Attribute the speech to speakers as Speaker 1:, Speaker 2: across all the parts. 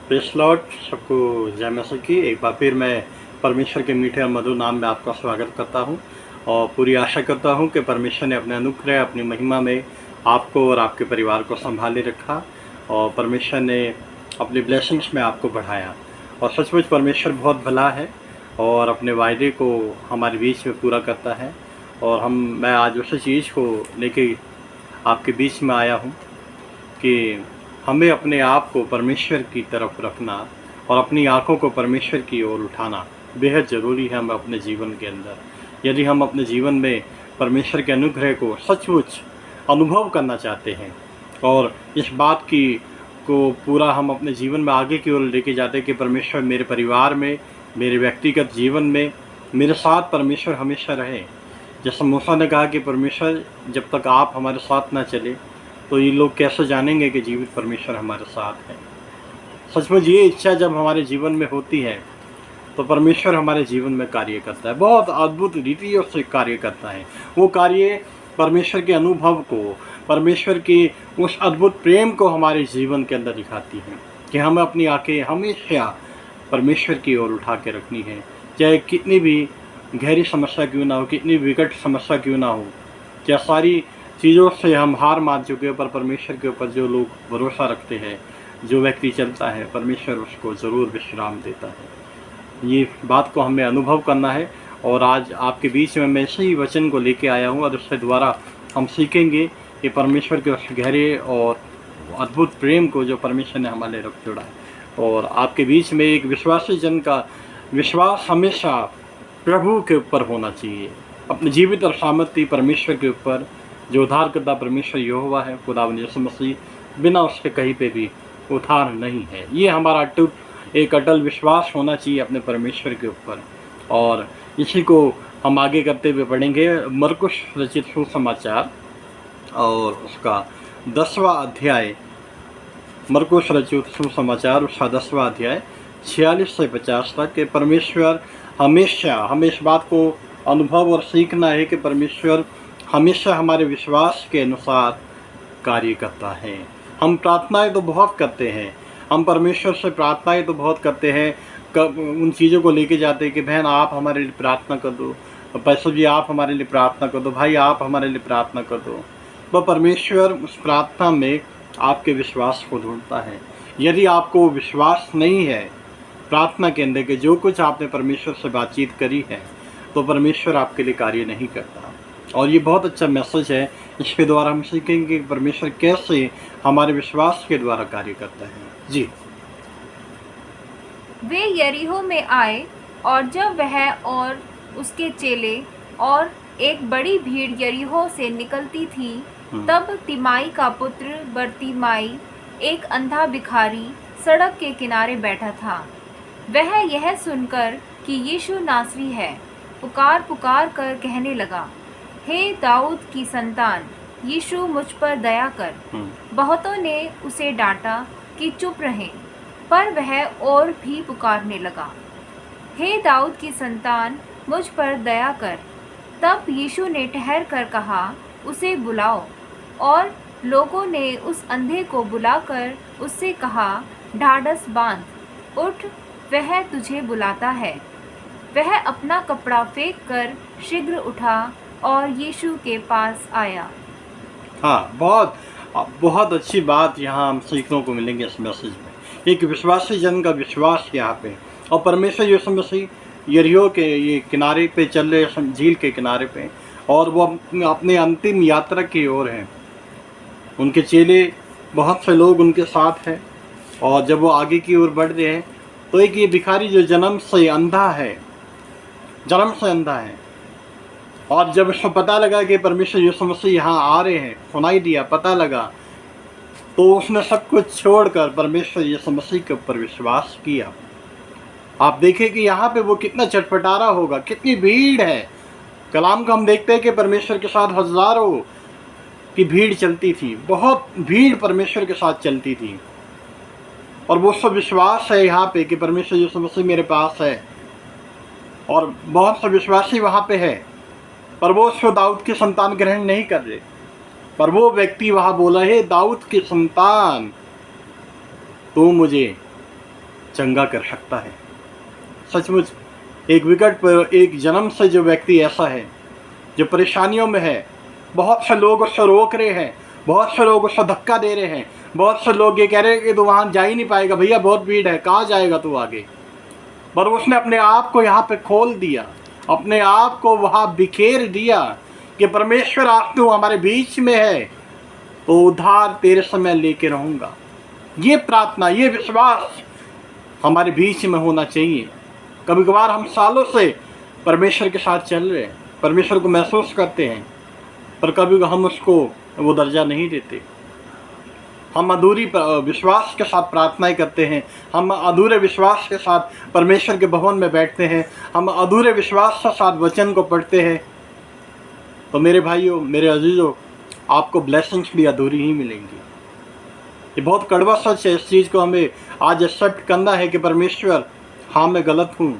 Speaker 1: Praise Lord, सबको जय मसीह की। एक बार फिर मैं परमेश्वर के मीठे और मधुर नाम में आपका स्वागत करता हूं और पूरी आशा करता हूं कि परमेश्वर ने अपने अनुग्रह, अपनी महिमा में आपको और आपके परिवार को संभाले रखा और परमेश्वर ने अपनी ब्लेसिंग्स में आपको बढ़ाया। और सचमुच परमेश्वर बहुत भला है और अपने वायदे को हमारे बीच में पूरा करता है। और मैं आज उसी चीज़ को लेके आपके बीच में आया हूँ कि हमें अपने आप को परमेश्वर की तरफ रखना और अपनी आँखों को परमेश्वर की ओर उठाना बेहद ज़रूरी है। हम अपने जीवन के अंदर यदि हम अपने जीवन में परमेश्वर के अनुग्रह को सचमुच अनुभव करना चाहते हैं और इस बात की को पूरा हम अपने जीवन में आगे की ओर लेके जाते हैं कि परमेश्वर मेरे परिवार में, मेरे व्यक्तिगत जीवन में मेरे साथ परमेश्वर हमेशा रहे। जैसा मूसा ने कहा कि परमेश्वर जब तक आप हमारे साथ ना चले तो ये लोग कैसे जानेंगे कि जीवित परमेश्वर हमारे साथ है। सचमुच ये इच्छा जब हमारे जीवन में होती है तो परमेश्वर हमारे जीवन में कार्य करता है, बहुत अद्भुत रीतियों से कार्य करता है। वो कार्य परमेश्वर के अनुभव को, परमेश्वर की उस अद्भुत प्रेम को हमारे जीवन के अंदर दिखाती है कि हमें अपनी आंखें हमेशा परमेश्वर की ओर उठा के रखनी है। चाहे कितनी भी गहरी समस्या क्यों ना हो, कितनी विकट समस्या क्यों ना हो, क्या सारी चीज़ों से हम हार मान चुके हैं, पर परमेश्वर के ऊपर जो लोग भरोसा रखते हैं, जो व्यक्ति चलता है, परमेश्वर उसको ज़रूर विश्राम देता है। ये बात को हमें अनुभव करना है और आज आपके बीच में मैं इसी ही वचन को लेके आया हूँ और उसके द्वारा हम सीखेंगे कि परमेश्वर के उस गहरे और अद्भुत प्रेम को जो परमेश्वर ने हमारे रख जोड़ा है। और आपके बीच में एक विश्वासी जन का विश्वास हमेशा प्रभु के ऊपर होना चाहिए, अपने जीवित और सामर्थ्य परमेश्वर के ऊपर, जो उद्धार करता परमेश्वर यहोवा है, खुदावंद यीशु मसीह, बिना उसके कहीं पे भी उद्धार नहीं है। ये हमारा एक अटल विश्वास होना चाहिए अपने परमेश्वर के ऊपर। और इसी को हम आगे करते हुए पढ़ेंगे मरकुस रचित सुसमाचार और उसका 10वां अध्याय, मरकुस रचित सुसमाचार उसका 10वां अध्याय 46 से 50 तक के। परमेश्वर हमेशा, हमें इस बात को अनुभव और सीखना है कि परमेश्वर हमेशा हमारे विश्वास के अनुसार कार्य करता है। हम प्रार्थनाएं तो बहुत करते हैं, हम परमेश्वर से प्रार्थनाएं तो बहुत करते हैं, उन चीज़ों को लेके जाते हैं कि बहन आप हमारे लिए प्रार्थना कर दो, पैसों जी आप हमारे लिए प्रार्थना कर दो, भाई आप हमारे लिए प्रार्थना कर दो। तो परमेश्वर उस प्रार्थना में आपके विश्वास को ढूंढता है। यदि आपको विश्वास नहीं है प्रार्थना के अंदर के जो कुछ आपने परमेश्वर से बातचीत करी है, तो परमेश्वर आपके लिए कार्य नहीं करता। और ये बहुत अच्छा मैसेज है, इसके द्वारा हम सीखेंगे कि परमेश्वर कैसे हमारे विश्वास के द्वारा कार्य करता है। जी।
Speaker 2: वे यरीहो में आए और जब वह और उसके चेले और एक बड़ी भीड़ यरीहो से निकलती थी, तब तिमाई का पुत्र बरतिमाई, एक अंधा भिखारी, सड़क के किनारे बैठा था। वह यह सुनकर कि यीशु नासरी है, पुकार पुकार कर कहने लगा, हे दाऊद की संतान, यीशु मुझ पर दया कर। बहुतों ने उसे डांटा कि चुप रहें, पर वह और भी पुकारने लगा, हे दाऊद की संतान, मुझ पर दया कर। तब यीशु ने ठहर कर कहा, उसे बुलाओ। और लोगों ने उस अंधे को बुलाकर उससे कहा, ढाढ़स बांध, उठ, वह तुझे बुलाता है। वह अपना कपड़ा फेंक कर शीघ्र उठा और यीशु के पास आया।
Speaker 1: हाँ, बहुत बहुत अच्छी बात यहाँ हम सीखने को मिलेंगे इस मैसेज में। एक विश्वासी जन का विश्वास यहाँ पे, और परमेश्वर यीशु मसीह यरीहो के ये किनारे पे चल रहे, झील के किनारे पे, और वो अपने अंतिम यात्रा की ओर हैं। उनके चेले बहुत से लोग उनके साथ हैं और जब वो आगे की ओर बढ़ रहे हैं तो एक ये भिखारी जो जन्म से अंधा है, और जब उसको पता लगा कि परमेश्वर यीशु मसीह यहाँ आ रहे हैं, सुनाई दिया, पता लगा, तो उसने सब कुछ छोड़कर परमेश्वर यीशु मसीह के ऊपर विश्वास किया। आप देखें कि यहाँ पे वो कितना चटपटा रहा होगा, कितनी भीड़ है। कलाम को हम देखते हैं कि परमेश्वर के साथ हजारों की भीड़ चलती थी, बहुत भीड़ परमेश्वर के साथ चलती थी। और वो सब विश्वास है यहाँ पे कि परमेश्वर यीशु मसीह मेरे पास है, और बहुत से विश्वासी वहाँ पे है, पर वो उसको दाऊद की संतान ग्रहण नहीं कर रहे। पर वो व्यक्ति वहाँ बोला, है दाऊद की संतान, तू मुझे चंगा कर सकता है। सचमुच एक विकट पर एक जन्म से जो व्यक्ति ऐसा है जो परेशानियों में है, बहुत से लोग उसको रोक रहे हैं, बहुत से लोग उसको धक्का दे रहे हैं, बहुत से लोग ये कह रहे हैं कि तू वहाँ जा ही नहीं पाएगा भैया, बहुत भीड़ है, कहाँ जाएगा तू आगे। पर उसने अपने आप को यहाँ पे खोल दिया, अपने आप को वहाँ बिखेर दिया कि परमेश्वर आज तू हमारे बीच में है तो उधार तेरे से मैं लेके रहूँगा। ये प्रार्थना, ये विश्वास हमारे बीच में होना चाहिए। कभी कभार हम सालों से परमेश्वर के साथ चल रहे हैं, परमेश्वर को महसूस करते हैं, पर कभी हम उसको वो दर्जा नहीं देते। हम अधूरी विश्वास के साथ प्रार्थनाएं करते हैं, हम अधूरे विश्वास के साथ परमेश्वर के भवन में बैठते हैं, हम अधूरे विश्वास के साथ वचन को पढ़ते हैं। तो मेरे भाइयों, मेरे अजीज़ों, आपको ब्लेसिंग्स भी अधूरी ही मिलेंगी। ये बहुत कड़वा सच है। इस चीज़ को हमें आज एक्सेप्ट करना है कि परमेश्वर, हाँ मैं गलत हूँ,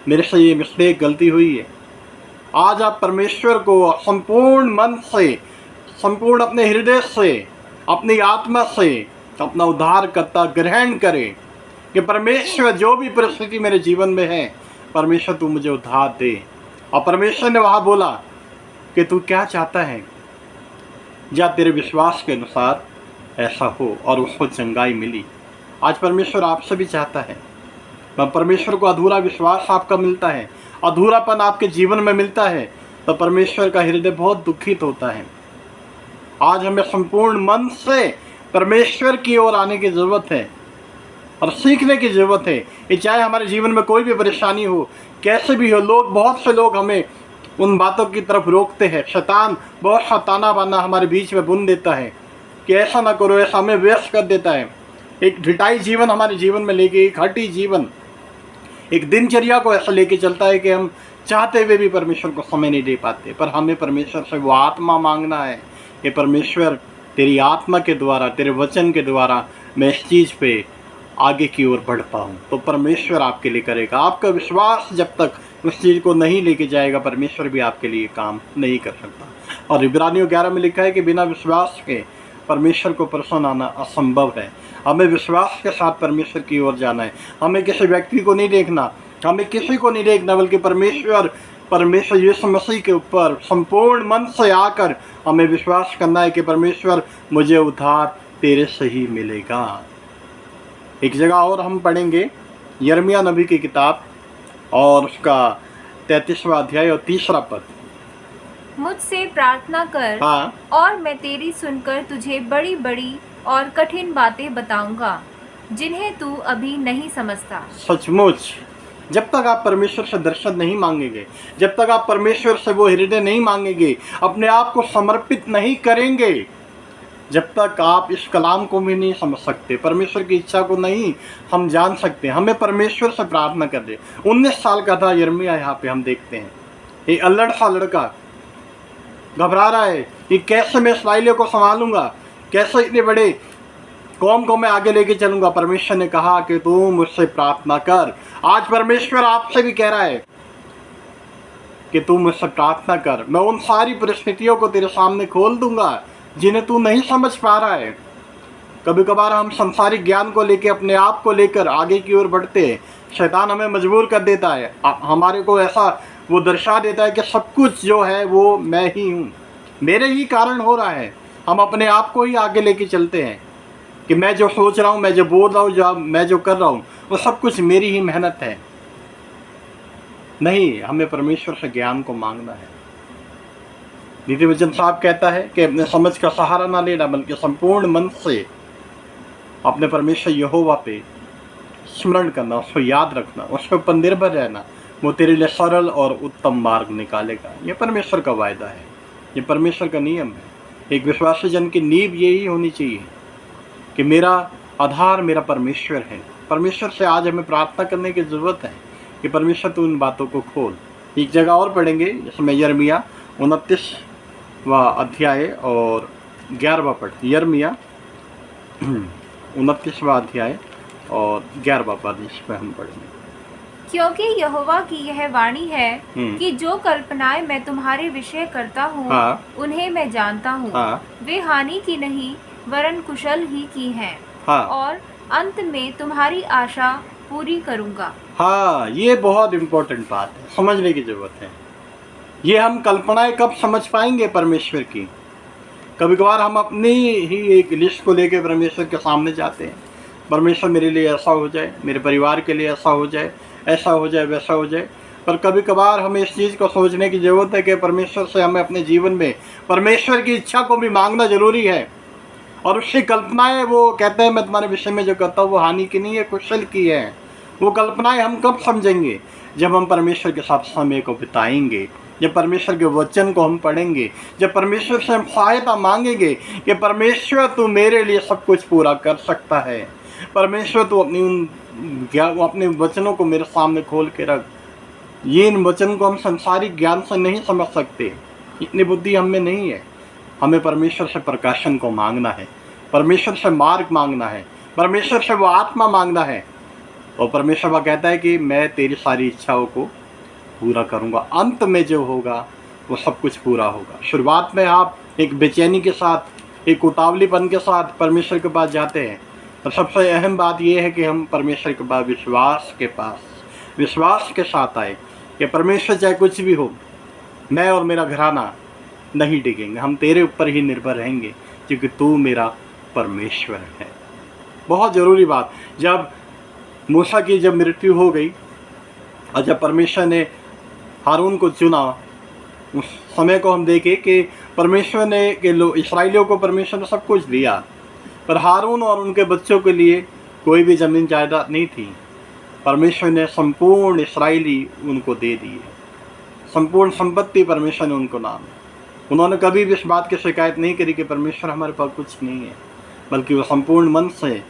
Speaker 1: मेरे से ये मिस्टेक, गलती हुई है। आज आप परमेश्वर को संपूर्ण मन से, संपूर्ण अपने हृदय से, अपनी आत्मा से अपना उद्धारकर्ता ग्रहण करें कि परमेश्वर जो भी परिस्थिति मेरे जीवन में है, परमेश्वर तू मुझे उद्धार दे। और परमेश्वर ने वहाँ बोला कि तू क्या चाहता है, या तेरे विश्वास के अनुसार ऐसा हो, और उसको चंगाई मिली। आज परमेश्वर आपसे भी चाहता है। परमेश्वर को अधूरा विश्वास आपका मिलता है, अधूरापन आपके जीवन में मिलता है, तो परमेश्वर का हृदय बहुत दुखित होता है। आज हमें संपूर्ण मन से परमेश्वर की ओर आने की ज़रूरत है और सीखने की ज़रूरत है। ये चाहे हमारे जीवन में कोई भी परेशानी हो, कैसे भी हो, बहुत से लोग हमें उन बातों की तरफ रोकते हैं। शैतान बहुत शैताना बाना हमारे बीच में बुन देता है कि ऐसा ना करो, ऐसा हमें व्यस्त कर देता है। एक ढिठाई जीवन हमारे जीवन में लेके, एक हठी जीवन, एक दिनचर्या को ऐसा लेके चलता है कि हम चाहते हुए भी परमेश्वर को समय नहीं दे पाते। पर हमें परमेश्वर से वो आत्मा मांगना है कि परमेश्वर तेरी आत्मा के द्वारा, तेरे वचन के द्वारा मैं इस चीज़ पे आगे की ओर बढ़ पाऊँ, तो परमेश्वर आपके लिए करेगा। आपका विश्वास जब तक उस चीज़ को नहीं लेके जाएगा, परमेश्वर भी आपके लिए काम नहीं कर सकता। और इब्रानियों 11 में लिखा है कि बिना विश्वास के परमेश्वर को प्रसन्न आना असंभव है। हमें विश्वास के साथ परमेश्वर की ओर जाना है। हमें किसी व्यक्ति को नहीं देखना, हमें किसी को नहीं देखना, बल्कि परमेश्वर यीशु मसीह के ऊपर संपूर्ण मन से आकर हमें विश्वास करना है कि परमेश्वर मुझे उद्धार तेरे से ही मिलेगा। एक जगह और हम पढ़ेंगे, यिर्मयाह नबी की किताब और उसका 33वां अध्याय और 3रा पद।
Speaker 2: मुझसे प्रार्थना कर,
Speaker 1: हाँ,
Speaker 2: और मैं तेरी सुनकर तुझे बड़ी बड़ी और कठिन बातें बताऊंगा जिन्हें तू अभी नहीं समझता।
Speaker 1: सचमुच जब तक आप परमेश्वर से दर्शन नहीं मांगेंगे, जब तक आप परमेश्वर से वो हृदय नहीं मांगेंगे, अपने आप को समर्पित नहीं करेंगे, जब तक आप इस कलाम को भी नहीं समझ सकते, परमेश्वर की इच्छा को नहीं हम जान सकते। हमें परमेश्वर से प्रार्थना कर दे। 19 साल का था यिर्मयाह, यहाँ पे हम देखते हैं एक अल्लड़ सा लड़का घबरा रहा है कि कैसे मैं इस्राएलियों को संभालूंगा, कैसे इतने बड़े कौम को मैं आगे लेके चलूंगा। परमेश्वर ने कहा कि तू मुझसे प्रार्थना कर। आज परमेश्वर आपसे भी कह रहा है कि तू मुझसे प्रार्थना कर, मैं उन सारी परिस्थितियों को तेरे सामने खोल दूंगा जिन्हें तू नहीं समझ पा रहा है। कभी कभार हम संसारिक ज्ञान को लेकर, अपने आप को लेकर आगे की ओर बढ़ते हैं। शैतान हमें मजबूर कर देता है, हमारे को ऐसा वो दर्शा देता है कि सब कुछ जो है वो मैं ही हूँ, मेरे ही कारण हो रहा है। हम अपने आप को ही आगे लेके चलते हैं कि मैं जो सोच रहा हूँ, मैं जो बोल रहा हूँ, मैं जो कर रहा हूँ, वो सब कुछ मेरी ही मेहनत है। नहीं, हमें परमेश्वर से ज्ञान को मांगना है। नीति वचन साहब कहता है कि अपने समझ का सहारा ना लेना, बल्कि संपूर्ण मन से अपने परमेश्वर यहोवा पे स्मरण करना, उसको याद रखना, उसके ऊपर निर्भर रहना। वो तेरे लिए सरल और उत्तम मार्ग निकालेगा। ये परमेश्वर का वायदा है, ये परमेश्वर का नियम है। एक विश्वासी जन की नींव यही होनी चाहिए कि मेरा आधार मेरा परमेश्वर है। परमेश्वर से आज हमें प्रार्थना करने की ज़रूरत है कि परमेश्वर तू इन बातों को खोल। एक जगह और पढ़ेंगे, जिसमें यिर्मयाह 29वां अध्याय और 11वां पद। यिर्मयाह 29वां अध्याय और 11वां पद, इस पर हम पढ़ेंगे।
Speaker 2: क्योंकि यहोवा की यह वाणी है कि जो कल्पनाएं मैं तुम्हारे विषय करता हूँ,
Speaker 1: हाँ,
Speaker 2: उन्हें मैं जानता हूँ।
Speaker 1: हाँ,
Speaker 2: वे हानि की नहीं वरन कुशल ही की हैं।
Speaker 1: हाँ,
Speaker 2: और अंत में तुम्हारी आशा पूरी करूँगा।
Speaker 1: हाँ, ये बहुत इम्पोर्टेंट बात है, समझने की ज़रूरत है। ये हम कल्पनाएँ कब समझ पाएँगे परमेश्वर की? कभी-कभार हम अपनी ही एक लिस्ट को लेके परमेश्वर के सामने जाते हैं। परमेश्वर मेरे लिए ऐसा हो जाए, मेरे परिवार के लिए ऐसा हो जाए, ऐसा हो जाए, वैसा हो जाए। पर कभी-कभार हमें इस चीज़ को सोचने की ज़रूरत है कि परमेश्वर से हमें अपने जीवन में परमेश्वर की इच्छा को भी माँगना ज़रूरी है। और उसकी कल्पनाएँ वो कहते हैं मैं तुम्हारे विषय में जो करता हूँ वो हानि की नहीं है, कुशल की है। वो कल्पनाएँ हम कब समझेंगे? जब हम परमेश्वर के साथ समय को बिताएँगे, जब परमेश्वर के वचन को हम पढ़ेंगे, जब परमेश्वर से हम सहायता माँगेंगे कि परमेश्वर तू मेरे लिए सब कुछ पूरा कर सकता है। परमेश्वर तू अपने वचनों को मेरे सामने खोल के रख। ये इन वचन को हम संसारिक ज्ञान से नहीं समझ सकते, इतनी बुद्धि हम में नहीं है। हमें परमेश्वर से प्रकाशन को मांगना है, परमेश्वर से मार्ग मांगना है, परमेश्वर से वो आत्मा मांगना है। और परमेश्वर वो कहता है कि मैं तेरी सारी इच्छाओं को पूरा करूँगा। अंत में जो होगा वो सब कुछ पूरा होगा। शुरुआत में आप एक बेचैनी के साथ, एक उतावलीपन के साथ परमेश्वर के पास जाते हैं, तो सबसे अहम बात यह है कि हम परमेश्वर के पास विश्वास के साथ आए कि परमेश्वर चाहे कुछ भी हो, मैं और मेरा घराना नहीं डिगेंगे, हम तेरे ऊपर ही निर्भर रहेंगे क्योंकि तू मेरा परमेश्वर है। बहुत ज़रूरी बात, जब मूसा की जब मृत्यु हो गई और जब परमेश्वर ने हारून को चुना, उस समय को हम देखें कि परमेश्वर ने कि इसराइलियों को परमेश्वर ने सब कुछ दिया, पर हारून और उनके बच्चों के लिए कोई भी ज़मीन जायदाद नहीं थी। परमेश्वर ने संपूर्ण इसराइली उनको दे दिए, संपूर्ण संपत्ति परमेश्वर ने उनको नाम। उन्होंने कभी भी इस बात की शिकायत नहीं करी कि परमेश्वर हमारे पास कुछ नहीं है, बल्कि वो संपूर्ण मन से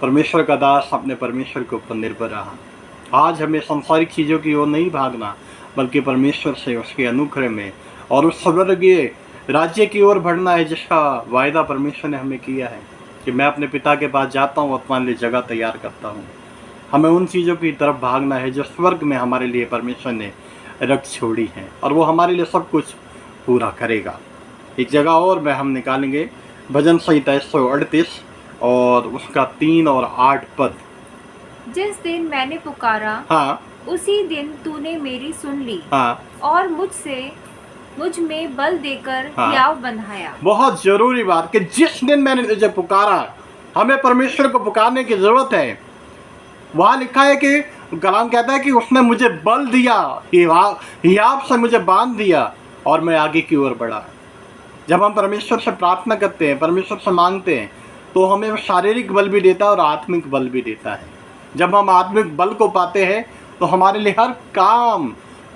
Speaker 1: परमेश्वर का दास अपने परमेश्वर के ऊपर निर्भर रहा। आज हमें संसारिक चीज़ों की ओर नहीं भागना, बल्कि परमेश्वर से उसके अनुग्रह में और उस स्वर्गीय राज्य की ओर बढ़ना है जिसका वायदा परमेश्वर ने हमें किया है कि मैं अपने पिता के पास जाता हूँ और तुम्हारे लिए जगह तैयार करता हूँ। हमें उन चीज़ों की तरफ भागना है जो स्वर्ग में हमारे लिए परमेश्वर ने रख छोड़ी हैं, और वो हमारे लिए सब कुछ पूरा करेगा। एक जगह और में हम निकालेंगे भजन संहिता 138 और उसका 3 और 8 पद।
Speaker 2: जिस दिन मैंने पुकारा,
Speaker 1: हाँ
Speaker 2: उसी दिन तूने मेरी सुन ली,
Speaker 1: हाँ
Speaker 2: और मुझ में बल देकर
Speaker 1: हाँ।
Speaker 2: हियाव बंधाया।
Speaker 1: बहुत ज़रूरी बात कि जिस दिन मैंने तुझे पुकारा, हमें परमेश्वर को पुकारने की ज़रूरत है। वहाँ लिखा है कि कलाम कहता है कि उसने मुझे बल दिया, हियाव से मुझे बांध दिया और मैं आगे की ओर बढ़ा। जब हम परमेश्वर से प्रार्थना करते हैं, परमेश्वर से मांगते हैं, तो हमें शारीरिक बल भी देता है और आत्मिक बल भी देता है। जब हम आत्मिक बल को पाते हैं तो हमारे लिए हर काम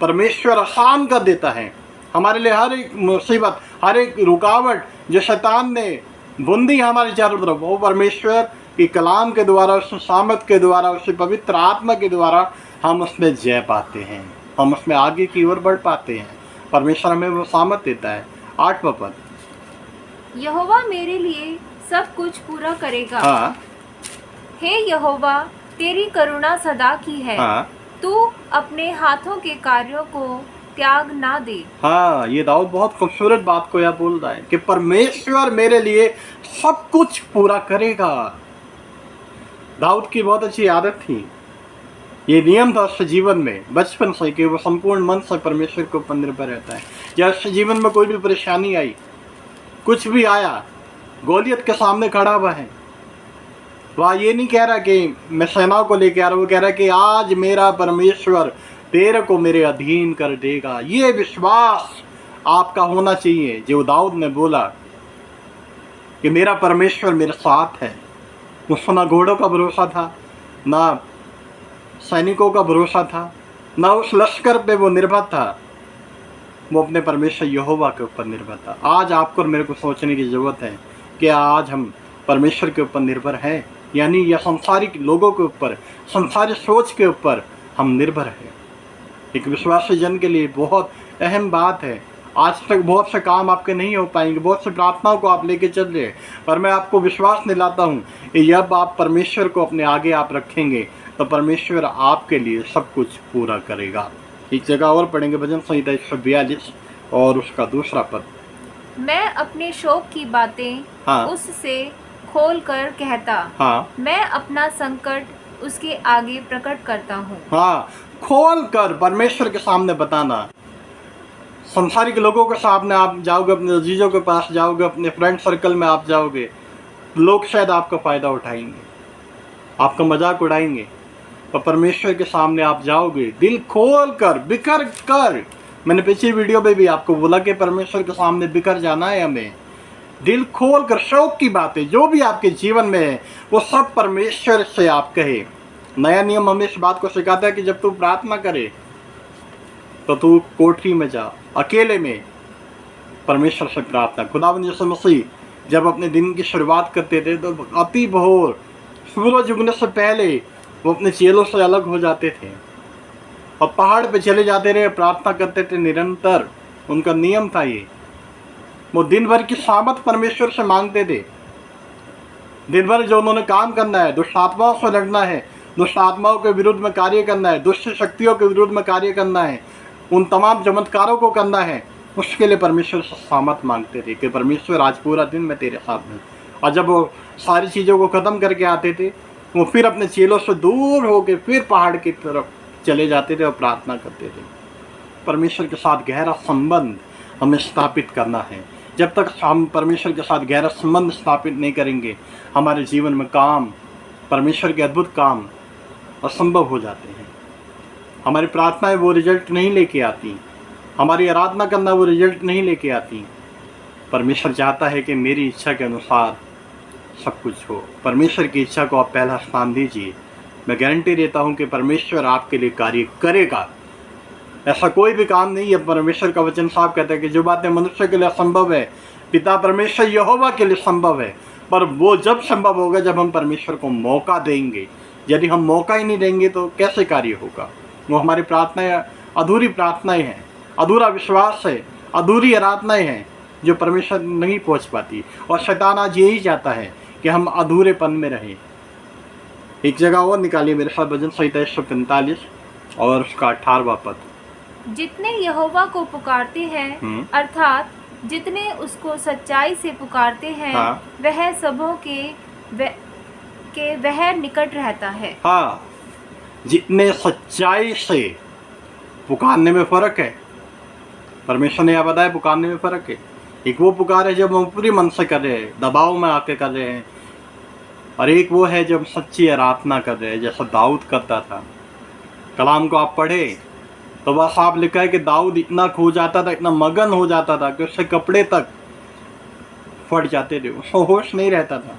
Speaker 1: परमेश्वर आसान कर देता है। हमारे लिए हर एक मुसीबत, हर एक रुकावट जो शैतान ने बुंदी हमारे चारों तरफ, वो परमेश्वर की कलाम के द्वारा, उस सामर्थ के द्वारा, उसकी पवित्र आत्मा के द्वारा हम उसमें जय पाते हैं, हम उसमें आगे की ओर बढ़ पाते हैं। परमेश्वर हमें वो सामर्थ देता है। 8वां पद,
Speaker 2: यहोवा मेरे लिए सब कुछ पूरा करेगा।
Speaker 1: हाँ
Speaker 2: हे यहोवा, तेरी करुणा सदा की है।
Speaker 1: हाँ
Speaker 2: तू अपने हाथों के कार्यों को त्याग ना दे।
Speaker 1: हाँ, ये दाऊद बहुत खूबसूरत बात को यह बोल रहा है कि परमेश्वर मेरे लिए सब कुछ पूरा करेगा। दाऊद की बहुत अच्छी आदत थी, ये नियम था उसके जीवन में बचपन से कि वो संपूर्ण मन से परमेश्वर के ऊपर निर्भर रहता है। जब उसके जीवन में कोई भी परेशानी आई, कुछ भी आया, गोलियत के सामने खड़ा हुआ है, वह ये नहीं कह रहा कि मैं सेनाओं को लेके आ रहा हूँ, वो कह रहा है कि आज मेरा परमेश्वर तेरे को मेरे अधीन कर देगा। ये विश्वास आपका होना चाहिए जो दाऊद ने बोला कि मेरा परमेश्वर मेरे साथ है। उसको ना घोड़ों का भरोसा था, ना सैनिकों का भरोसा था, ना उस लश्कर पे वो निर्भर था, वो अपने परमेश्वर यहोवा के ऊपर निर्भर था। आज आपको और मेरे को सोचने की ज़रूरत है कि आज हम परमेश्वर के ऊपर निर्भर हैं, यानी या संसारिक लोगों के ऊपर, संसारिक सोच के ऊपर हम निर्भर हैं। एक विश्वासी जन के लिए बहुत अहम बात है। आज तक बहुत से काम आपके नहीं हो पाएंगे, बहुत से प्रार्थनाओं को आप लेके चल रहे हैं, पर मैं आपको विश्वास दिलाता हूँ कि जब आप परमेश्वर को अपने आगे आप रखेंगे तो परमेश्वर आपके लिए सब कुछ पूरा करेगा। एक जगह और पढ़ेंगे भजन संहिता 142 और उसका 2 पद।
Speaker 2: मैं अपने शोक की बातें
Speaker 1: हाँ।
Speaker 2: उससे खोल कर कहता,
Speaker 1: हाँ
Speaker 2: मैं अपना संकट उसके आगे प्रकट करता हूँ।
Speaker 1: हाँ, खोल कर परमेश्वर के सामने बताना। संसारिक लोगों के सामने आप जाओगे, अपने अजीजों के पास जाओगे, अपने फ्रेंड सर्कल में आप जाओगे, लोग शायद आपका फ़ायदा उठाएंगे, आपका मजाक उड़ाएंगे। पर परमेश्वर के सामने आप जाओगे दिल खोल कर, बिखर कर। मैंने पिछली वीडियो में भी आपको बोला कि परमेश्वर के सामने बिखर जाना है हमें। दिल खोल कर शौक की बातें जो भी आपके जीवन में है वो सब परमेश्वर से आप कहे। नया नियम हमें इस बात को सिखाता है कि जब तू प्रार्थना करे तो तू कोठरी में जा, अकेले में परमेश्वर से प्रार्थना। खुदावंद यीशु मसीह जब अपने दिन की शुरुआत करते थे तो अति भोर सूरज उगने से पहले वो अपने चेलों से अलग हो जाते थे और पहाड़ पे चले जाते रहे, प्रार्थना करते थे निरंतर। उनका नियम था ये। वो दिन भर की सामत परमेश्वर से मांगते थे। दिन भर जो उन्होंने काम करना है, दुष्ट आत्माओं से लड़ना है, दुष्ट आत्माओं के विरुद्ध में कार्य करना है, दुष्ट शक्तियों के विरुद्ध में कार्य करना है, उन तमाम चमत्कारों को करना है, उसके लिए परमेश्वर से सामत मांगते थे कि परमेश्वर आज पूरा दिन मैं तेरे साथ हूँ। और जब वो सारी चीज़ों को ख़त्म करके आते थे वो फिर अपने चेलों से दूर होकर फिर पहाड़ की तरफ चले जाते थे और प्रार्थना करते थे। परमेश्वर के साथ गहरा संबंध हमें स्थापित करना है। जब तक हम परमेश्वर के साथ गहरा संबंध स्थापित नहीं करेंगे हमारे जीवन में काम, परमेश्वर के अद्भुत काम असंभव हो जाते हैं। हमारी प्रार्थनाएं वो रिजल्ट नहीं लेके आती, हमारी आराधना करना वो रिजल्ट नहीं लेके आती। परमेश्वर चाहता है कि मेरी इच्छा के अनुसार सब कुछ हो। परमेश्वर की इच्छा को आप पहला स्थान दीजिए। मैं गारंटी देता हूँ कि परमेश्वर आपके लिए कार्य करेगा। ऐसा कोई भी काम नहीं है। परमेश्वर का वचन साफ कहता है कि जो बातें मनुष्य के लिए असंभव है पिता परमेश्वर यहोवा के लिए संभव है। पर वो जब संभव होगा जब हम परमेश्वर को मौका देंगे। यदि हम मौका ही नहीं देंगे तो कैसे कार्य होगा। वो हमारी प्रार्थनाएं अधूरी प्रार्थनाएं हैं, अधूरा विश्वास है, अधूरी आराधनाएं हैं जो परमेश्वर नहीं पहुंच पाती। और शैतान आज यही चाहता है कि हम अधूरेपन में रहें। एक जगह और निकालिए मेरे साथ, भजन संहिता 145 और उसका 18वां पद।
Speaker 2: जितने यहोवा को पुकारते हैं अर्थात जितने उसको सच्चाई से पुकारते हैं
Speaker 1: हाँ।
Speaker 2: वह सबों के वह निकट रहता है।
Speaker 1: हाँ, जितने सच्चाई से पुकारने में फ़र्क है। परमेश्वर ने यह बताया पुकारने में फ़र्क है। एक वो पुकार है जब हम पूरी मन से कर रहे हैं, दबाव में आके कर रहे हैं, और एक वो है जब सच्ची आराधना कर रहे हैं जैसा दाऊद करता था। कलाम को आप पढ़े तो वह साफ लिखा है कि दाऊद इतना खो जाता था, इतना मगन हो जाता था कि उससे कपड़े तक फट जाते थे, उसको होश नहीं रहता था।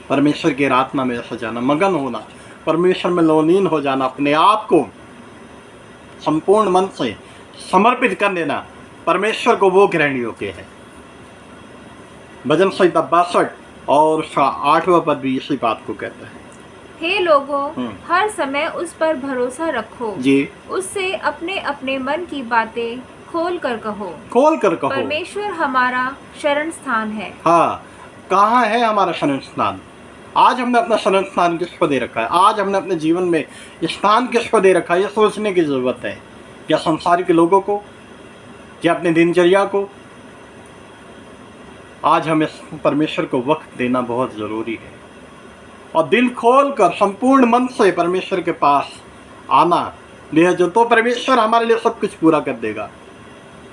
Speaker 1: परमेश्वर की आराधना में ऐसा जाना, मगन होना, परमेश्वर में लोलीन हो जाना, अपने आप को संपूर्ण मन से समर्पित कर देना, परमेश्वर को वो ग्रहण योग्य है। भजन संहिता 62 और उसका 8वां पद भी इसी बात को कहता है।
Speaker 2: हे लोगों, हर समय उस पर भरोसा रखो
Speaker 1: जी,
Speaker 2: उससे अपने अपने मन की बातें खोल कर कहो।
Speaker 1: खोल कर कहो।
Speaker 2: परमेश्वर हमारा शरण स्थान है।
Speaker 1: हाँ, कहाँ है हमारा शरण स्थान? आज हमने अपना शरण स्थान किसको दे रखा है? आज हमने अपने जीवन में स्थान किसको दे रखा है? ये सोचने की ज़रूरत है। या संसार के लोगों को, या अपने दिनचर्या को? आज हमें परमेश्वर को वक्त देना बहुत ज़रूरी है और दिल खोल कर संपूर्ण मन से परमेश्वर के पास आना जो तो परमेश्वर हमारे लिए सब कुछ पूरा कर देगा।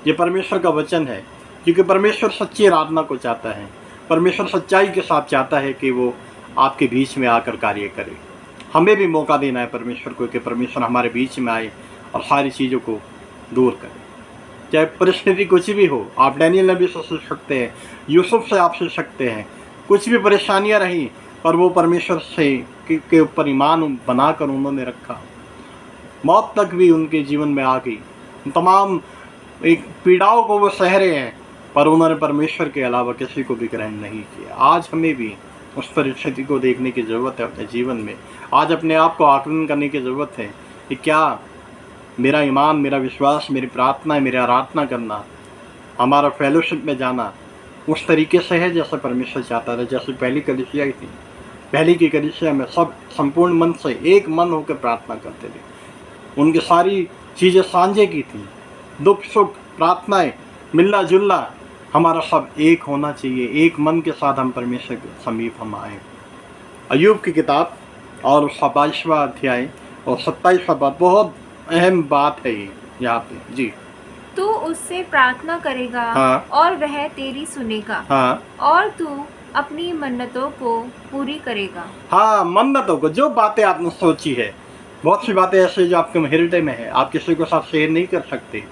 Speaker 1: ये परमेश्वर का वचन है, क्योंकि परमेश्वर सच्ची आराधना को चाहता है। परमेश्वर सच्चाई के साथ चाहता है कि वो आपके बीच में आकर कार्य करे। हमें भी मौका देना है परमेश्वर को कि परमेश्वर हमारे बीच में आए और सारी चीज़ों को दूर करे। चाहे परिस्थिति कुछ भी हो, आप डैनियल नबी से सीख सकते हैं, यूसुफ से आप सीख सकते हैं। कुछ भी परेशानियां रहीं पर वो परमेश्वर से के ऊपर ईमान बनाकर उन्होंने रखा। मौत तक भी उनके जीवन में आ गई, तमाम एक पीड़ाओं को वो सह रहे हैं, पर उन्होंने परमेश्वर के अलावा किसी को भी ग्रहण नहीं किया। आज हमें भी उस परिस्थिति को देखने की ज़रूरत है अपने जीवन में। आज अपने आप को आकलन करने की ज़रूरत है कि क्या मेरा ईमान, मेरा विश्वास, मेरी प्रार्थना, मेरी आराधना करना, हमारा फेलोशिप में जाना उस तरीके से है जैसा परमेश्वर चाहता था। जैसे पहली कलीसिया थी, पहली की कलीसिया में सब संपूर्ण मन से एक मन होकर प्रार्थना करते थे। उनकी सारी चीज़ें सांझे की थी, दुख सुख प्रार्थनाएं, मिलना जुलना, हमारा सब एक होना चाहिए। एक मन के साथ हम परमेश्वर के समीप हम आए। अय्यूब की किताब और उसका 22वां अध्याय और 27वां पद, बहुत अहम बात है ये यहाँ पे। जी
Speaker 2: तू उससे प्रार्थना करेगा
Speaker 1: हाँ।
Speaker 2: और वह तेरी सुनेगा
Speaker 1: हाँ
Speaker 2: और तू अपनी मन्नतों को पूरी करेगा।
Speaker 1: हाँ, मन्नतों को, जो बातें आपने सोची है, बहुत सी बातें ऐसी जो आपके हृदय में है, आप किसी को साथ शेयर नहीं कर सकते।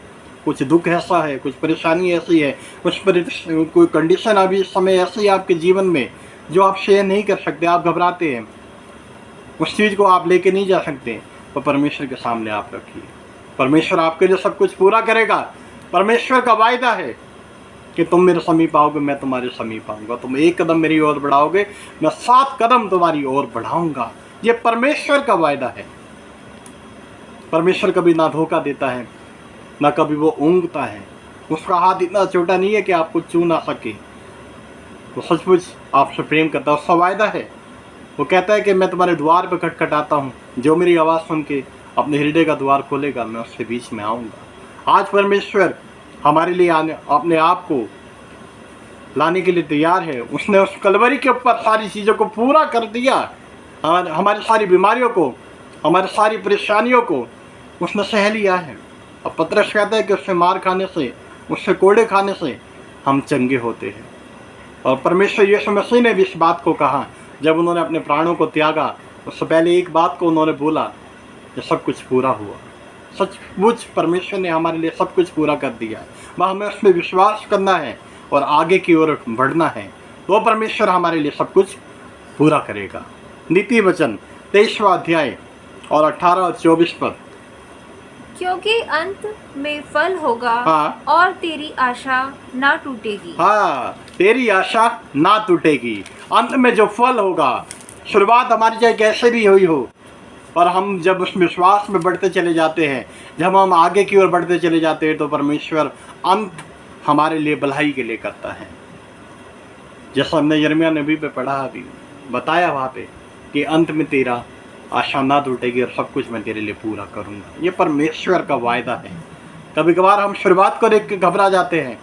Speaker 1: कुछ दुख ऐसा है, कुछ परेशानी ऐसी है, कोई कंडीशन अभी इस समय ऐसी है आपके जीवन में जो आप शेयर नहीं कर सकते, आप घबराते हैं, उस चीज़ को आप लेके नहीं जा सकते, तो परमेश्वर के सामने आप रखिए। परमेश्वर आपके लिए सब कुछ पूरा करेगा। परमेश्वर का वायदा है कि तुम मेरे समीप आओगे, मैं तुम्हारे समीप आऊँगा। तुम एक कदम मेरी ओर बढ़ाओगे, मैं 7 कदम तुम्हारी ओर बढ़ाऊँगा। ये परमेश्वर का वायदा है। परमेश्वर कभी ना धोखा देता है, ना कभी वो ऊँघता है। उसका हाथ इतना छोटा नहीं है कि आपको छू ना सके। वो सचमुच आपसे प्रेम करता है, उसका वायदा है। वो कहता है कि मैं तुम्हारे द्वार पर खटखटाता हूँ, जो मेरी आवाज़ सुन के अपने हृदय का द्वार खोलेगा, मैं उसके बीच में आऊँगा। आज परमेश्वर हमारे लिए अपने आप को लाने के लिए तैयार है। उसने उस कलवरी के ऊपर सारी चीज़ों को पूरा कर दिया। हमारी सारी बीमारियों को, हमारी सारी परेशानियों को उसने सह लिया है। अब पतरस कहता है कि उससे मार खाने से, उससे कोड़े खाने से हम चंगे होते हैं। और परमेश्वर यीशु मसीह ने भी इस बात को कहा, जब उन्होंने अपने प्राणों को त्यागा, उससे पहले एक बात को उन्होंने बोला, ये सब कुछ पूरा हुआ। सचमुच परमेश्वर ने हमारे लिए सब कुछ पूरा कर दिया है। वह हमें उसमें विश्वास करना है और आगे की ओर बढ़ना है, तो परमेश्वर हमारे लिए सब कुछ पूरा करेगा। नीति वचन 23वां अध्याय और 18 और 24 पद।
Speaker 2: क्योंकि अंत में फल होगा
Speaker 1: हाँ।
Speaker 2: और तेरी आशा ना टूटेगी।
Speaker 1: हाँ, तेरी आशा ना टूटेगी। अंत में जो फल होगा, शुरुआत हमारी चाहे कैसे भी हुई हो, और हम जब उस विश्वास में बढ़ते चले जाते हैं, जब हम आगे की ओर बढ़ते चले जाते हैं, तो परमेश्वर अंत हमारे लिए भलाई के लिए करता है। जैसा हमने यिर्मयाह नबी पे पढ़ा, अभी बताया वहाँ पे कि अंत में तेरा आशा ना टूटेगी और सब कुछ मैं तेरे लिए पूरा करूँगा। ये परमेश्वर का वायदा है। कभी कभार हम शुरुआत को देख के घबरा जाते हैं।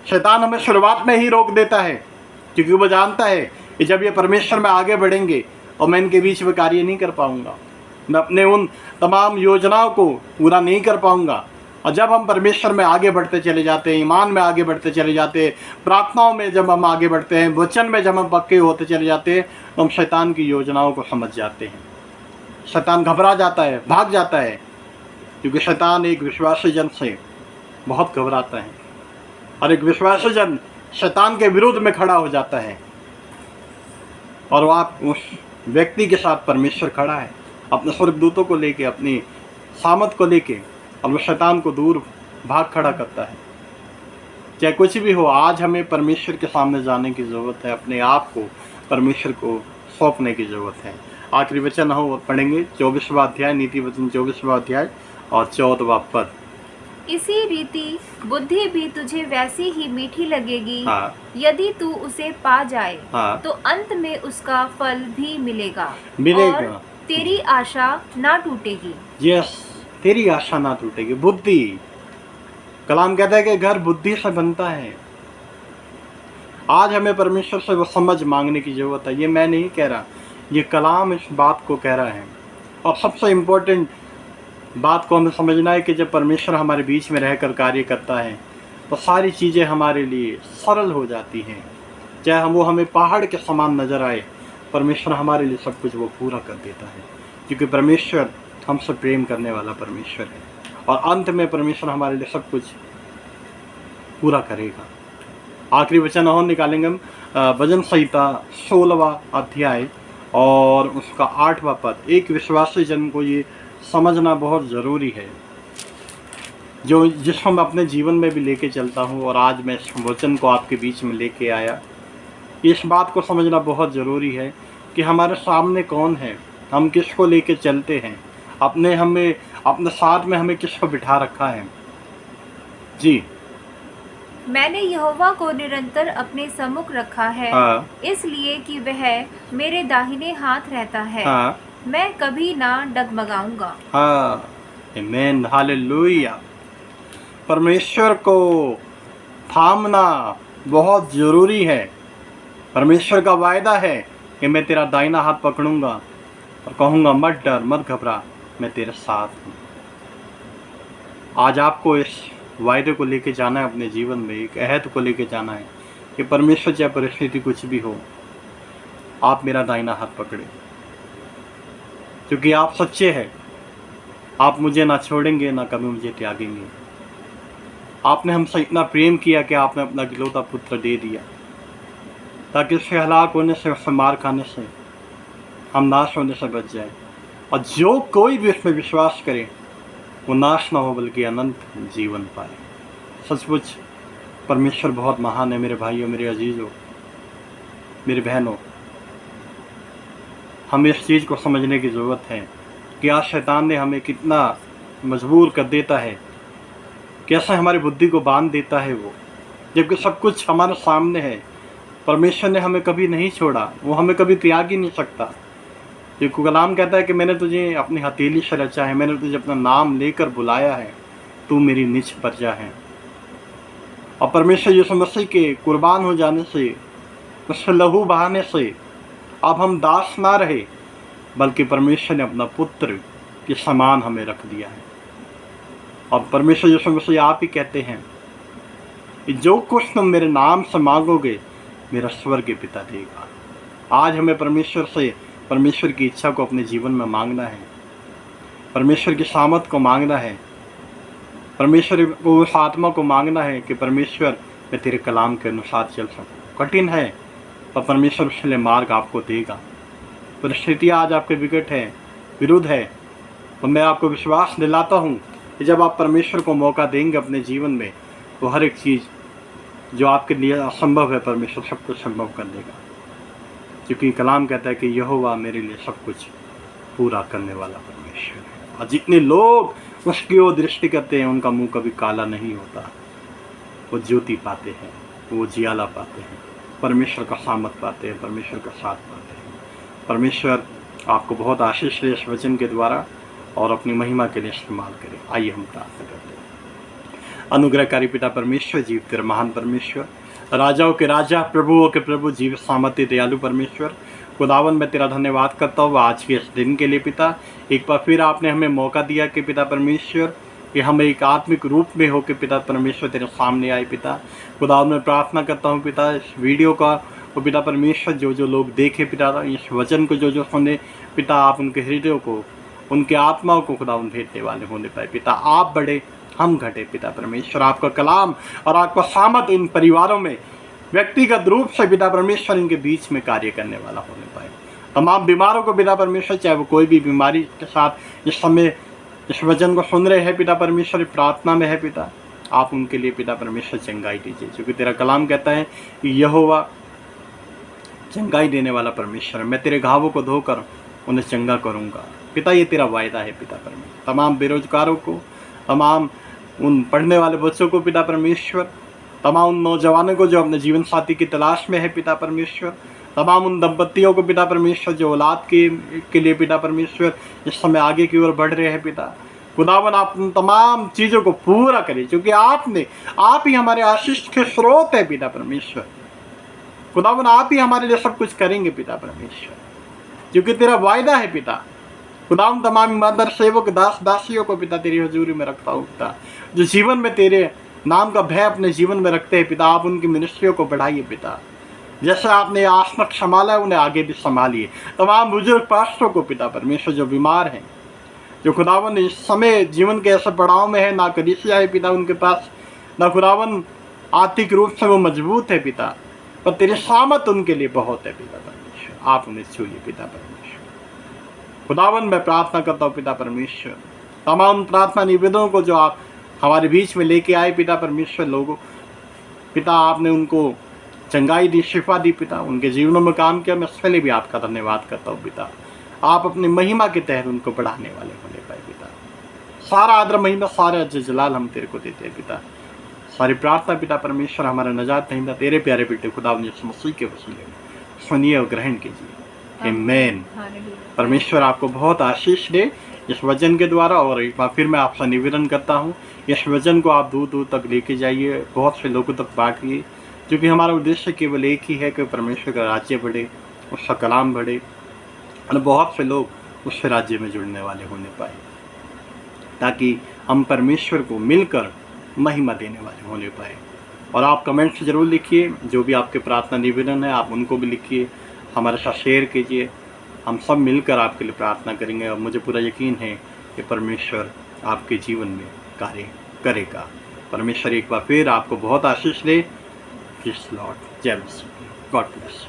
Speaker 1: शैतान हमें शुरुआत में ही रोक देता है, क्योंकि वो जानता है कि जब ये परमेश्वर में आगे बढ़ेंगे और मैं इनके बीच में कार्य नहीं कर पाऊँगा, मैं अपने उन तमाम योजनाओं को पूरा नहीं कर पाऊँगा। और जब हम परमेश्वर में आगे बढ़ते चले जाते हैं, ईमान में आगे बढ़ते चले जाते हैं, प्रार्थनाओं में जब हम आगे बढ़ते हैं, वचन में जब हम पक्के होते चले जाते हैं, तो हम शैतान की योजनाओं को समझ जाते हैं। शैतान घबरा जाता है, भाग जाता है, क्योंकि शैतान एक विश्वासी जन से बहुत घबराता है, और एक विश्वासी जन शैतान के विरुद्ध में खड़ा हो जाता है। और वो आप उस व्यक्ति के साथ परमेश्वर खड़ा है, अपने स्वर्गदूतों को लेके, अपनी सामत को लेके, और वो शैतान को दूर भाग खड़ा करता है। चाहे कुछ भी हो, आज हमें परमेश्वर के सामने जाने की ज़रूरत है, अपने आप को परमेश्वर को सौंपने की ज़रूरत है। आखिरी वचन हो पढ़ेंगे 24वां अध्याय, नीति वचन 24वां अध्याय और 14वां पद।
Speaker 2: इसी रीति बुद्धि भी तुझे वैसी ही मीठी लगेगी।
Speaker 1: हाँ।
Speaker 2: यदि तू उसे पा जाए,
Speaker 1: हाँ।
Speaker 2: तो अंत में उसका फल भी मिलेगा
Speaker 1: मिलेगा।
Speaker 2: और तेरी आशा ना टूटेगी।
Speaker 1: यस, तेरी आशा ना टूटेगी। बुद्धि, कलाम कहता है कि घर बुद्धि से बनता है। आज हमें परमेश्वर से वो समझ मांगने की ज़रूरत है। ये मैं नहीं कह रहा, ये कलाम इस बात को कह रहा है। और सबसे इम्पोर्टेंट बात को हमें समझना है कि जब परमेश्वर हमारे बीच में रहकर कार्य करता है, तो सारी चीज़ें हमारे लिए सरल हो जाती हैं। चाहे वो हमें पहाड़ के समान नज़र आए, परमेश्वर हमारे लिए सब कुछ वो पूरा कर देता है, क्योंकि परमेश्वर हमसे प्रेम करने वाला परमेश्वर है। और अंत में परमेश्वर हमारे लिए सब कुछ पूरा करेगा। आखिरी वचन और निकालेंगे हम भजन संहिता 16वां अध्याय और उसका 8वां पद। एक विश्वासी जन को ये समझना बहुत ज़रूरी है, जिसको मैं अपने जीवन में भी लेके चलता हूँ, और आज मैं इस वचन को आपके बीच में लेके आया। इस बात को समझना बहुत ज़रूरी है कि हमारे सामने कौन है, हम किसको लेके चलते हैं, अपने साथ में हमें किसको बिठा रखा है। जी,
Speaker 2: मैंने यहोवा को निरंतर अपने सम्मुख रखा है।
Speaker 1: हाँ।
Speaker 2: इसलिए कि वह मेरे दाहिने हाथ रहता है।
Speaker 1: हाँ।
Speaker 2: मैं कभी ना डगमगाऊंगा।
Speaker 1: हाँ, आमीन, हालेलुया। परमेश्वर को थामना बहुत ज़रूरी है। परमेश्वर का वायदा है कि मैं तेरा दाहिना हाथ पकड़ूंगा, और कहूँगा मत डर, मत घबरा, मैं तेरे साथ हूँ। आज आपको इस वायदे को लेके जाना है अपने जीवन में, एक अहद को लेके जाना है कि परमेश्वर चाहे परिस्थिति कुछ भी हो, आप मेरा दाहिना हाथ पकड़े, क्योंकि आप सच्चे हैं। आप मुझे ना छोड़ेंगे, ना कभी मुझे त्यागेंगे। आपने हमसे इतना प्रेम किया कि आपने अपना इकलौता पुत्र दे दिया, ताकि उससे हलाक होने से, उससे मार खाने से, हम नाश होने से बच जाए। और जो कोई भी उसमें विश्वास करे वो नाश ना हो बल्कि अनंत जीवन पाए। सचमुच परमेश्वर बहुत महान है मेरे भाइयों, मेरे अजीज़ों, मेरी बहनों। हमें इस चीज़ को समझने की ज़रूरत है कि आज शैतान ने हमें कितना मजबूर कर देता है, कैसे हमारी बुद्धि को बांध देता है वो, जबकि सब कुछ हमारे सामने है। परमेश्वर ने हमें कभी नहीं छोड़ा, वो हमें कभी त्याग ही नहीं सकता। जो कलाम कहता है कि मैंने तुझे अपनी हथेली से रचा है, मैंने तुझे अपना नाम लेकर बुलाया है, तू मेरी निज प्रजा है। और परमेश्वर यीशु मसीह के कुर्बान हो जाने से, उससे लहू बहाने से अब हम दास ना रहे, बल्कि परमेश्वर ने अपना पुत्र के समान हमें रख दिया है। और परमेश्वर यीशु मसीह आप ही कहते हैं कि जो कुछ तुम मेरे नाम से मांगोगे, मेरा स्वर्गीय पिता देगा। आज हमें परमेश्वर से परमेश्वर की इच्छा को अपने जीवन में मांगना है, परमेश्वर की सामर्थ को मांगना है, परमेश्वर को उस आत्मा को मांगना है कि परमेश्वर मैं तेरे कलाम के अनुसार चल सकूं। कठिन है, पर परमेश्वर उसके लिए मार्ग आपको देगा। परिस्थितियाँ आज आपके विकट है, विरुद्ध है, तो मैं आपको विश्वास दिलाता हूँ कि जब आप परमेश्वर को मौका देंगे अपने जीवन में, तो हर एक चीज़ जो आपके लिए असंभव है, परमेश्वर सब कुछ संभव कर देगा। क्योंकि कलाम कहता है कि यहोवा मेरे लिए सब कुछ पूरा करने वाला परमेश्वर है। और जितने लोग उसकी ओर दृष्टि करते हैं, उनका मुंह कभी काला नहीं होता। वो ज्योति पाते हैं, वो जियाला पाते हैं, परमेश्वर का सामर्थ पाते हैं, परमेश्वर का साथ पाते हैं। परमेश्वर आपको बहुत आशीष दे इस वचन के द्वारा और अपनी महिमा के लिए इस्तेमाल करे। आइए हम प्रार्थना करते हैं। अनुग्रहकारी पिता परमेश्वर, जीव तेरे महान परमेश्वर, राजाओं के राजा, प्रभुओं के प्रभु, जीव सामर्थ्य दयालु परमेश्वर, खुदावन मैं तेरा धन्यवाद करता हूँ आज के इस दिन के लिए पिता। एक बार फिर आपने हमें मौका दिया कि पिता परमेश्वर कि हम एक आत्मिक रूप में हो के पिता परमेश्वर तेरे सामने आए पिता। खुदावन मैं प्रार्थना करता हूँ पिता इस वीडियो का, वो पिता परमेश्वर जो जो लोग देखे पिता, इस वचन को जो जो सुने पिता, आप उनके हृदयों को, उनके आत्माओं को खुदावन भेजने वाले होने पाए पिता। आप बड़े, हम घटे पिता परमेश्वर। आपका कलाम और आपका सामर्थ इन परिवारों में व्यक्तिगत रूप से पिता परमेश्वर इनके बीच में कार्य करने वाला होने पाए। तमाम बीमारों को पिता परमेश्वर, चाहे वो कोई भी बीमारी के साथ इस समय इस वचन को सुन रहे हैं पिता परमेश्वर, प्रार्थना में है पिता, आप उनके लिए पिता परमेश्वर चंगाई दीजिए। क्योंकि तेरा कलाम कहता है कि यहोवा चंगाई देने वाला परमेश्वर है, मैं तेरे घावों को धोकर उन्हें चंगा करूँगा पिता। ये तेरा वायदा है पिता परमेश्वर। तमाम बेरोजगारों को, तमाम उन पढ़ने वाले बच्चों को पिता परमेश्वर, तमाम उन नौजवानों को जो अपने जीवन साथी की तलाश में है पिता परमेश्वर, तमाम उन दंपतियों को पिता परमेश्वर जो औलाद के लिए पिता परमेश्वर इस समय आगे की ओर बढ़ रहे हैं पिता। खुदावन आप उन तमाम चीज़ों को पूरा करें, क्योंकि आप ही हमारे आशीष के स्रोत है पिता परमेश्वर। खुदावन आप ही हमारे लिए सब कुछ करेंगे पिता परमेश्वर, क्योंकि तेरा वायदा है पिता। खुदावन तमाम ईमानदार सेवक, दास दासियों को पिता तेरी हजूरी में रखता हूँ पिता, जो जीवन में तेरे नाम का भय अपने जीवन में रखते हैं पिता। आप उनकी मिनिस्ट्रियों को बढ़ाइए पिता, जैसे आपने आज तक संभाला है उन्हें आगे भी संभालिए। तमाम बुजुर्ग पास्टरों को पिता परमेश्वर जो बीमार हैं, जो खुदावन इस समय जीवन के ऐसे पड़ाव में है, ना कलीसिया है पिता उनके पास, ना खुदावन आर्थिक रूप से वो मजबूत है पिता, पर तेरी सामत उनके लिए बहुत है पिता परमेश्वर। आप उन्हें छूइए पिता परमेश्वर। खुदावन मैं प्रार्थना करता हूँ पिता परमेश्वर, तमाम प्रार्थना निवेदनों को जो आप हमारे बीच में लेके आए पिता परमेश्वर लोगों पिता, आपने उनको चंगाई दी, शिफा दी पिता, उनके जीवनों में काम किया। मैं इसके लिए भी आपका धन्यवाद करता हूँ पिता। आप अपनी महिमा के तहत उनको बढ़ाने वाले होने पाए पिता। सारा आदर महिमा, सारा जलाल हम तेरे को देते हैं पिता। सारी प्रार्थना पिता परमेश्वर हमारा नजात नहीं था तेरे प्यारे बेटे खुदा यीशु मसीह के वसीले में सुनिए और ग्रहण कीजिए। आमीन। परमेश्वर आपको बहुत आशीष दे इस वचन के द्वारा। और एक बार फिर मैं आपसे निवेदन करता हूँ, इस वचन को आप दूर दूर तक लेके जाइए, बहुत से लोगों तक बांटिए, क्योंकि हमारा उद्देश्य केवल एक ही है कि परमेश्वर का राज्य बढ़े, उसका कलाम बढ़े और बहुत से लोग उस राज्य में जुड़ने वाले होने पाए, ताकि हम परमेश्वर को मिलकर महिमा देने वाले होने पाए। और आप कमेंट्स ज़रूर लिखिए, जो भी आपके प्रार्थना निवेदन है आप उनको भी लिखिए, हमारे साथ शेयर कीजिए। हम सब मिलकर आपके लिए प्रार्थना करेंगे और मुझे पूरा यकीन है कि परमेश्वर आपके जीवन में कार्य करेगा। परमेश्वर एक बार फिर आपको बहुत आशीष दे। Praise the Lord. जय मसीह। God bless.